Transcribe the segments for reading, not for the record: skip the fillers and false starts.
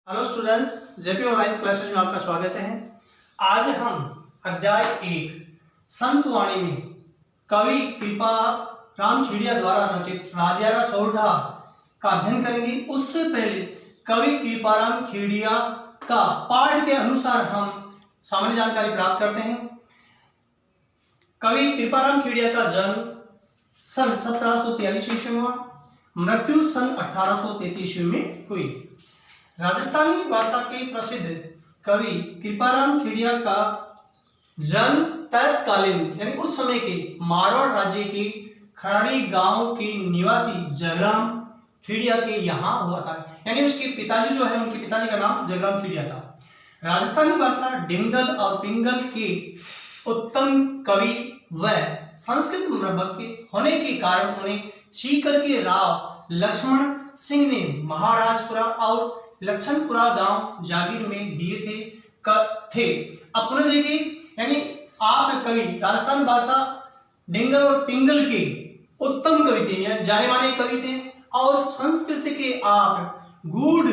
Hello students, JP online classes में आपका स्वागत है। आज हम अध्याय 1 संत वाणी में कवि कृपा राम खेड़िया द्वारा रचित राजियारा सोरठा का अध्ययन करेंगे। उससे पहले कवि कृपाराम खेड़िया का पाठ के अनुसार हम सामान्य जानकारी प्राप्त करते हैं। कवि कृपाराम खेड़िया का जन्म सन 1743 ईस्वी में हुआ, मृत्यु सन 1833 ईस्वी में हुई। राजस्थानी भाषा के प्रसिद्ध कवि कृपाराम खेड़िया का जन्म तत्कालीन यानी उस समय के मारवाड़ राज्य के खराड़ी गांव के निवासी जगराम खेड़िया के यहाँ हुआ था। यानी उसके पिताजी जो है, उनके पिताजी का नाम जगराम खेड़िया था। राजस्थानी भाषा डिंगल और पिंगल के उत्तम कवि व संस्कृत मृभक के होने के कारण उन्हें सीकर के राव लक्ष्मण सिंह ने महाराजपुरा और लक्षणपुरा गांव जागीर में दिए थे। अब पुनः देखिए, यानी आप कवि राजस्थान भाषा डिंगल और पिंगल के उत्तम कवि थे, जाने माने कवि थे, और संस्कृत के आप गूढ़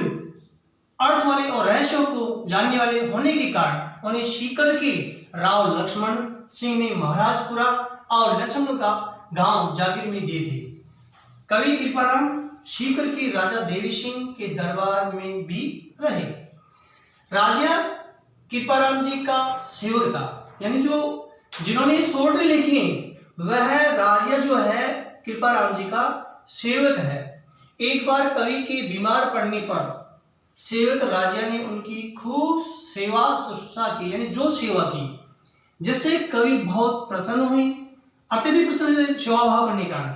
अर्थ वाले और रहस्यों को जानने वाले होने के कारण उन्हें सीकर के राव लक्ष्मण सिंह ने महाराजपुरा और लक्षण का गांव जागीर में दिए थे। कवि कृपाराम सीकर के राजा देवी सिंह के दरबार में भी रहे। राजा कृपाराम जी का सेवक था, यानी जिन्होंने सोरठे लिखी वह राजा जो है कृपाराम जी का सेवक है। एक बार कवि के बीमार पड़ने पर सेवक राजा ने उनकी खूब सेवा शुश्रूषा की, यानी जो सेवा की, जिससे कवि बहुत प्रसन्न हुए। अत्यधिक प्रसन्न सेवा भाव करने के कारण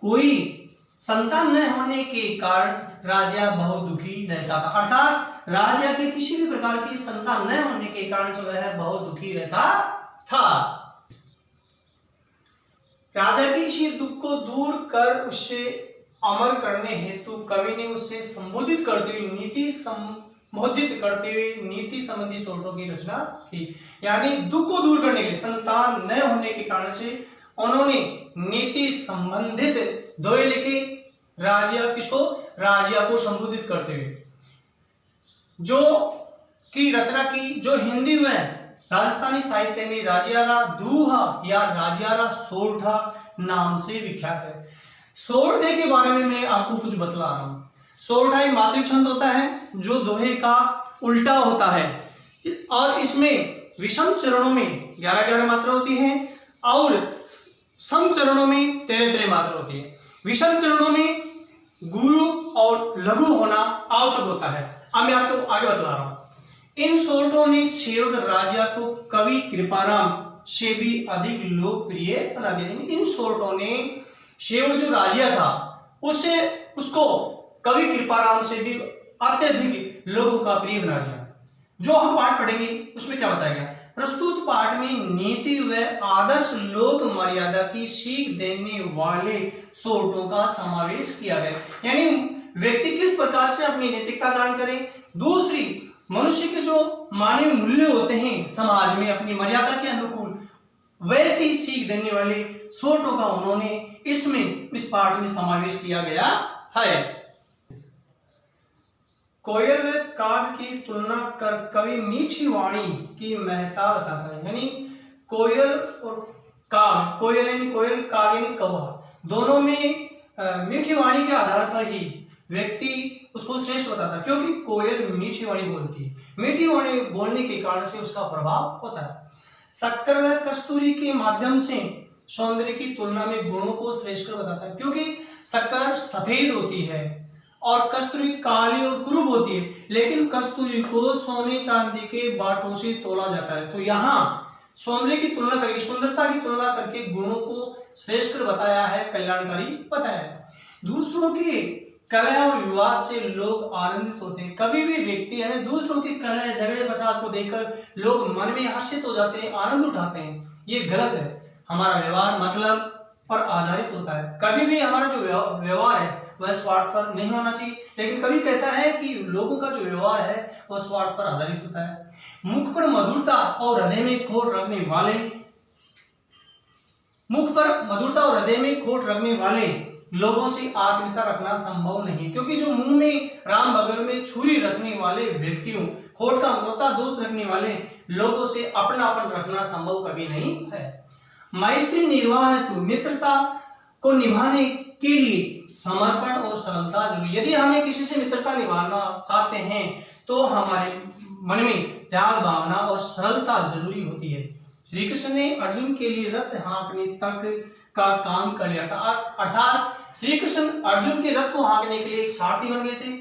कोई संतान न होने के कारण राजा बहुत दुखी रहता था। अर्थात राजा के किसी भी प्रकार की संतान न होने के कारण से वह बहुत दुखी रहता था। राजा के इसी दुख को दूर कर उसे अमर करने हेतु कवि ने उसे संबोधित करते हुए नीति संबंधी सोरठों की रचना की। यानी दुख को दूर करने के लिए, संतान न होने के कारण से उन्होंने नीति संबंधित दोहे लिखे राजिया को संबोधित करते हुए, जो की रचना की, जो हिंदी में राजस्थानी साहित्य में राजियारा दूहा या राजियारा सोरठा नाम से विख्यात है। सोरठे के बारे में मैं आपको कुछ बतला रहा हूं। सोरठा एक मात्रिक छंद होता है जो दोहे का उल्टा होता है, और इसमें विषम चरणों में 11-11 मात्रा होती है और सम चरणों में 13-13 मात्रा होती है। विषम चरणों में गुरु और लघु होना आवश्यक होता है। अब मैं आपको आगे बता रहा हूं। इन सोरठों ने सेवक राजा को कवि कृपाराम से भी अधिक लोकप्रिय बना दिया। इन सोरठों ने सेवक जो राजा था उसको कवि कृपाराम से भी अत्यधिक लोगों का प्रिय बना दिया। जो हम पाठ पढ़ेंगे उसमें क्या बताया गया? प्रस्तुत पाठ में नीति व आदर्श लोक मर्यादा की सीख देने वाले सोरठों का समावेश किया गया। यानी व्यक्ति किस प्रकार से अपनी नैतिकता धारण करे, दूसरी मनुष्य के जो मानवीय मूल्य होते हैं समाज में अपनी मर्यादा के अनुकूल, वैसी सीख देने वाले सोरठों का उन्होंने इस पाठ में समावेश किया गया है। कोयल व काग की तुलना कर कवि मीठी वाणी की महत्ता बताता है। यानी कोयल और काग, कोयल यानी कोयल, काग यानी कौवा, दोनों में मीठी वाणी के आधार पर ही व्यक्ति उसको श्रेष्ठ बताता है, क्योंकि कोयल मीठी वाणी बोलती है। मीठी वाणी बोलने के कारण से उसका प्रभाव होता है। शक्कर व कस्तूरी के माध्यम से सौंदर्य की तुलना में गुणों को श्रेष्ठ बताता है, क्योंकि शक्कर सफेद होती है और कस्तूरी काली और कुरूप होती है, लेकिन कस्तूरी को सोने चांदी के बाटों से तोला जाता है। तो यहाँ सौंदर्य की तुलना करके, सुंदरता की तुलना करके गुणों को श्रेष्ठ बताया है, कल्याणकारी बताया है। दूसरों की कलह और विवाद से लोग आनंदित होते हैं। कभी भी व्यक्ति यानी दूसरों की कलह झगड़े फसाद को देखकर लोग मन में हर्षित हो जाते हैं, आनंद उठाते हैं। ये गलत है। हमारा व्यवहार मतलब पर आधारित होता है। कभी भी हमारा जो व्यवहार है वह स्वार्थ पर नहीं होना चाहिए, लेकिन कभी कहता है कि लोगों का जो व्यवहार है वह स्वार्थ पर आधारित होता है। मुख पर मधुरता और हृदय में खोट रखने वाले लोगों से आत्मीयता रखना संभव नहीं, क्योंकि जो मुंह में राम बगल में छुरी रखने वाले व्यक्तियों, होठ का होता दोस्त रखने वाले लोगों से अपनापन रखना संभव कभी नहीं है। मैत्री निर्वाह हेतु मित्रता को निभाने के लिए समर्पण और सरलता जरूरी। यदि हमें किसी से मित्रता निभाना चाहते हैं तो हमारे मन में त्याग भावना और सरलता जरूरी होती है। श्री कृष्ण ने अर्जुन के लिए रथ हाँकने तक का काम कर लिया था, अर्थात श्री कृष्ण अर्जुन के रथ को हाँकने के लिए एक सारथी बन गए थे।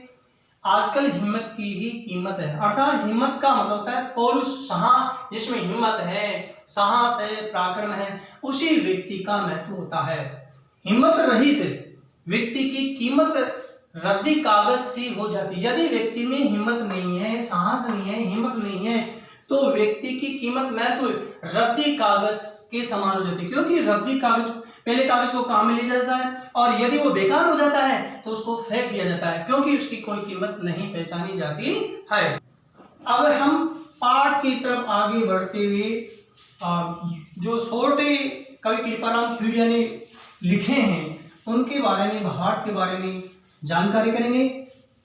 आजकल हिम्मत की ही कीमत है, अर्थात हिम्मत का मतलब होता है पौरुष, साहस, जिसमें हिम्मत है, साहस है, पराक्रम है, उसी व्यक्ति का महत्व होता है। हिम्मत रहित व्यक्ति की कीमत रद्दी कागज सी हो जाती है। यदि व्यक्ति में हिम्मत नहीं है, साहस नहीं है, हिम्मत नहीं है, तो व्यक्ति की कीमत महत्व रद्दी कागज के समान हो जाती है, क्योंकि रद्दी कागज पहले कागज को काम में लिया जाता है और यदि वो बेकार हो जाता है तो उसको फेंक दिया जाता है, क्योंकि उसकी कोई कीमत नहीं पहचानी जाती है। अब हम पाठ की तरफ आगे बढ़ते हुए जो छोटे कवि कृपाराम खेड़िया ने लिखे हैं उनके बारे में, भाट के बारे में जानकारी करेंगे।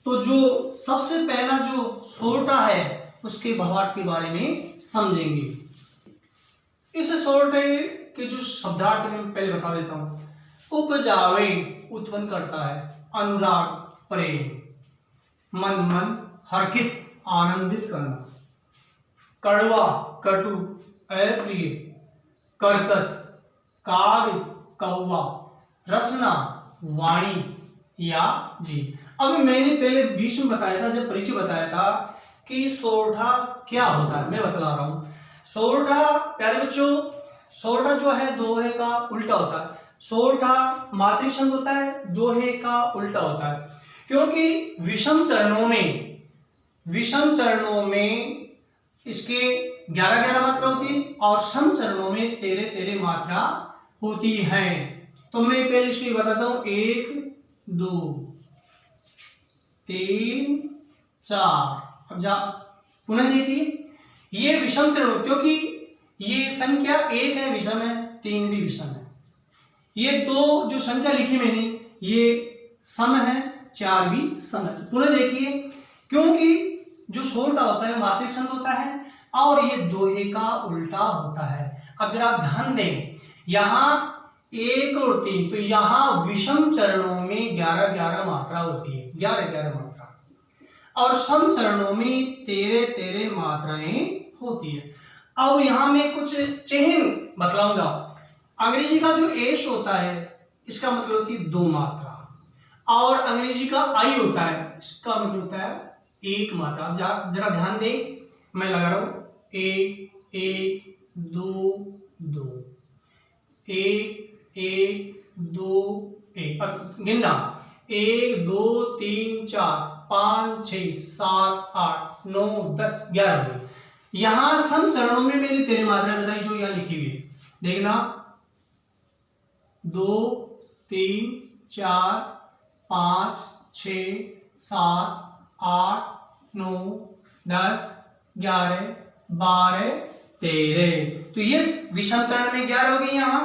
तो जो सबसे पहला जो सोरठा है उसके भाट के बारे में समझेंगे। इस सोरठे के जो शब्दार्थ में पहले बता देता हूं। उपजावे उत्पन्न करता है, अनुराग प्रेम, मन हर्षित आनंदित करना, कड़वा कटु अप्रिय, कर्कश काग कौवा, रसना वाणी या जीत। अभी मैंने पहले बीच में बताया था, जब परिचय बताया था कि सोरठा क्या होता है, मैं बतला रहा हूं। सोरठा प्यारे बच्चों, सोरठा जो है दोहे का उल्टा होता है। सोरठा मात्रिक छंद होता है, दोहे का उल्टा होता है, क्योंकि विषम चरणों में इसके 11-11 मात्रा होती है और सम चरणों में 13-13 मात्रा होती है। तो मैं पहले इसको बताता हूं, 1 2 3 4। अब जा पुनः देखिए, ये विषम चरण, क्योंकि ये संख्या 1 है विषम है, 3 भी विषम है। ये दो जो संख्या लिखी मैंने ये सम है, 4 भी सम है। तो पुनः देखिए, क्योंकि जो सोरठा होता है मात्रिक छंद होता है और ये दोहे का उल्टा होता है। अब जरा ध्यान दें, यहां 1 और 3, तो यहां विषम चरणों में 11-11 मात्रा होती है, 11-11 मात्रा, और सम चरणों में 13-13 मात्राएं होती है। अब यहां मैं कुछ चिन्ह बतलाऊंगा। अंग्रेजी का जो एश होता है इसका मतलब कि 2 मात्रा, और अंग्रेजी का आई होता है इसका मतलब होता है 1 मात्रा। जरा ध्यान दें, मैं लगा रहा हूं, 1 1 2 2, 1 1 2 1, गिनना 1 2 3 4 5 6 7 8 9 10 11 हुई। यहां सम चरणों में मैंने 13 मात्राएं बताई जो यहां लिखी हुई है, देखना 2 3 4 5 6 7 8 9 10 11 12 13। तो ये विषम चरण में 11 हो गई यहां,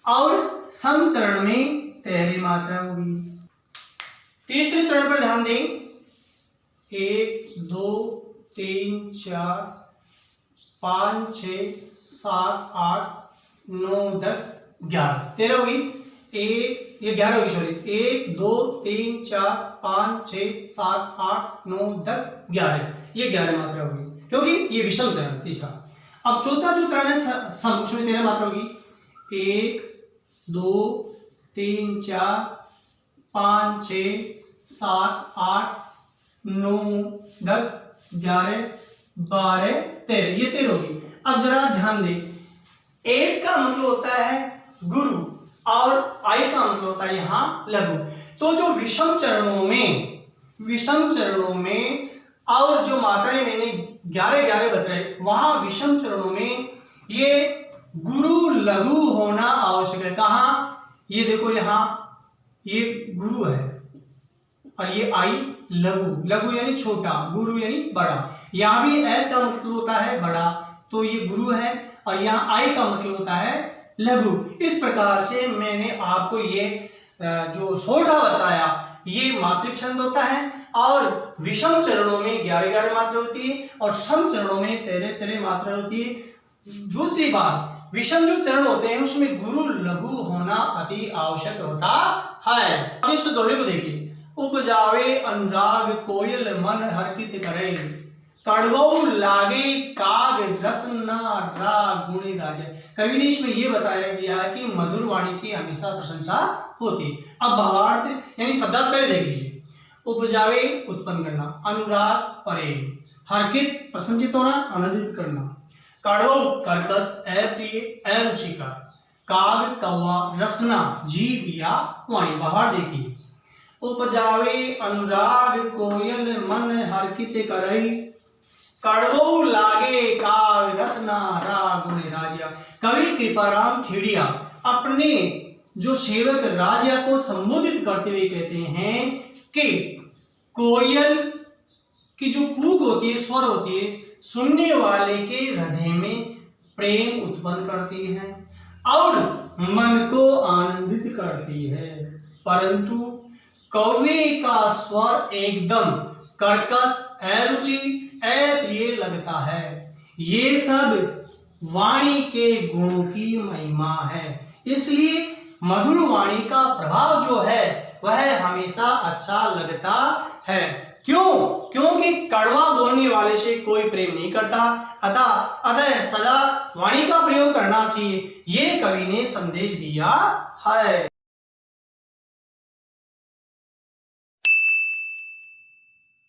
और सम चरण में 13 मात्रा होगी। तीसरे चरण पर ध्यान दें, 1 2 3 4 5 6 7 8 9 10 11 13 होगी। ये 11 होगी, सॉरी, 1 2 3 4 5 6 7 8 9 10 11, ये 11 मात्रा होगी, क्योंकि ये विषम चरण तीसरा। अब चौथा जो चरण है सम, उसमें 13 मात्रा होगी। 1 2 3 4 5 6 7 8 9 10 11 12 13, ये 13 होगी। अब जरा ध्यान दें, एस का मतलब होता है गुरु और आई का मतलब होता है यहां लघु। तो जो विषम चरणों में और जो मात्राएं मैंने 11-11 बताए, वहां विषम चरणों में ये गुरु लघु होना आवश्यक है। कहां, ये देखो, यहां ये गुरु है और ये आई लघु, लघु यानी छोटा, गुरु यानी बड़ा। यहां भी एस का मतलब होता है बड़ा, तो ये गुरु है, और यहां आई का मतलब होता है लघु। इस प्रकार से मैंने आपको ये जो सोठा बताया ये मात्रिक छंद होता है और विषम चरणों में 11-11 मात्रा होती है और सम चरणों में 13-13 मात्रा होती है। दूसरी बात, विषम जो चरण होते हैं उसमें गुरु लघु होना अति आवश्यक होता है। अब इस दोहे को देखिए, उपजावे अनुराग कोयल मन हरकित करे, कड़वौ लागे काग रसना राग गुणी राजा। कवि ने इसमें यह बताया गया है कि मधुर वाणी की हमेशा प्रशंसा होती। अब भावार्थ यानी शब्दार्थ पहले देख लीजिए। उपजावे उत्पन्न करना, अनुराग प्रेम, हर्षित प्रसन्नचित होना आनंदित करना, कड़वौ कर्कश अप्रिय अरुचिकर, काग कौवा रसना जीव या वाणी। बाहर देखिए, उपजावे अनुराग कोयल मन हरकित करई, कड़वौ लागे काग रसना राग गुण राजा। कवि कृपाराम खेड़िया अपने जो सेवक राजा को संबोधित करते हुए कहते हैं कि कोयल की जो कूक होती है, स्वर होती है, सुनने वाले के हृदय में प्रेम उत्पन्न करती है और मन को आनंदित करती है, परंतु कौवे का स्वर एकदम कर्कश अरुचि अप्रिय लगता है। ये सब वाणी के गुणों की महिमा है, इसलिए मधुर वाणी का प्रभाव जो है वह हमेशा अच्छा लगता है। क्यों? क्योंकि कड़वा बोलने वाले से कोई प्रेम नहीं करता, अतः सदा वाणी का प्रयोग करना चाहिए, ये कवि ने संदेश दिया है।